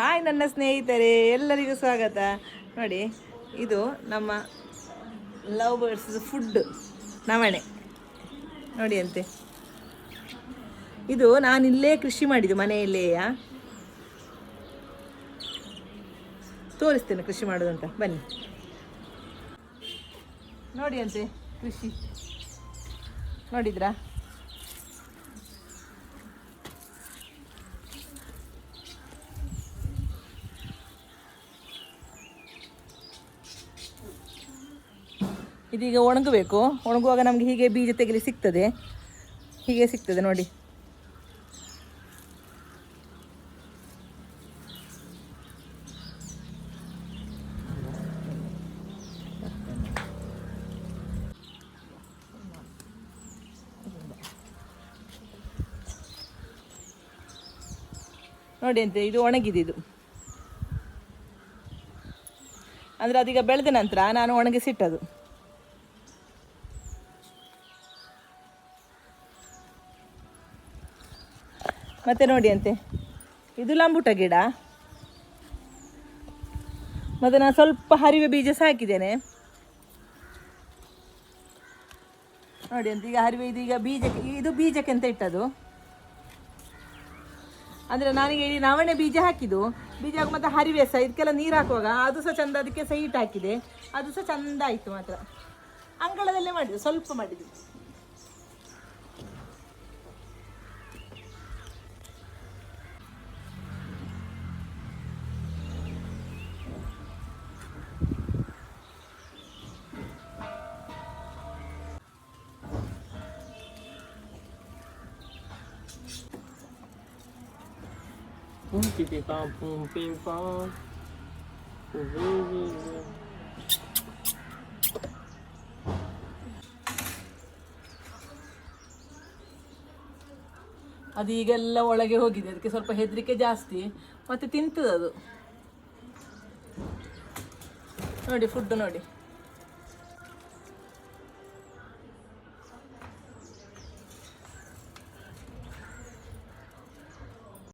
Hi ನನ್ನ ಸ್ನೇಹಿತರೆ, ಎಲ್ಲರಿಗೂ ಸ್ವಾಗತ. ನೋಡಿ, ಇದು ನಮ್ಮ ಲವ್ ಬರ್ಡ್ಸ್ ಫುಡ್ ನವಣೆ ನೋಡಿ ಅಂತೆ. ಇದು ನಾನಿಲ್ಲೇ ಕೃಷಿ ಮಾಡಿದ್ದು, ಮನೆಯಲ್ಲೇ ತೋರಿಸ್ತೇನೆ ಕೃಷಿ ಮಾಡೋದಂತ. ಬನ್ನಿ ನೋಡಿ ಅಂತೆ ಕೃಷಿ ನೋಡಿದ್ರಾ? ಇದೀಗ ಒಣಗಬೇಕು. ಒಣಗುವಾಗ ನಮಗೆ ಹೀಗೆ ಬೀಜ ತೆಗೆಲಿ ಸಿಗ್ತದೆ, ಹೀಗೆ ಸಿಗ್ತದೆ ನೋಡಿ. ನೋಡಿ ಅಂತೆ, ಇದು ಒಣಗಿದ್ದು. ಅಂದರೆ ಅದೀಗ ಬೆಳೆದ ನಂತರ ನಾನು ಒಣಗಿಸಿಟ್ಟದು. ಮತ್ತೆ ನೋಡಿ ಅಂತೆ, ಇದು ಲಂಬುಟ ಗಿಡ. ಮತ್ತು ನಾನು ಸ್ವಲ್ಪ ಹರಿವೆ ಬೀಜ ಸಹ ಹಾಕಿದ್ದೇನೆ ನೋಡಿ ಅಂತ. ಈಗ ಹರಿವೆ ಇದೀಗ ಬೀಜಕ್ಕೆ, ಇದು ಬೀಜಕ್ಕೆ ಅಂತ ಇಟ್ಟದು. ಅಂದರೆ ನಾನೀಗ ಈ ನವಣೆ ಬೀಜ ಹಾಕಿದ್ದು. ಬೀಜ ಹಾಕಿ ಮತ್ತು ಹರಿವೆ ಸಹ, ಇದಕ್ಕೆಲ್ಲ ನೀರು ಹಾಕುವಾಗ ಅದು ಸಹ ಚೆಂದ, ಅದಕ್ಕೆ ಸಹ ಹೀಟ್ ಹಾಕಿದೆ, ಅದು ಸಹ ಚೆಂದ ಆಯಿತು. ಮಾತ್ರ ಅಂಗಳದಲ್ಲೇ ಮಾಡಿದ್ದು, ಸ್ವಲ್ಪ ಮಾಡಿದ್ದು. ಅದು ಈಗೆಲ್ಲ ಒಳಗೆ ಹೋಗಿದೆ, ಅದಕ್ಕೆ ಸ್ವಲ್ಪ ಹೆದರಿಕೆ ಜಾಸ್ತಿ, ಮತ್ತೆ ತಿಂತದದು. ನೋಡಿ ಫುಡ್ ನೋಡಿ.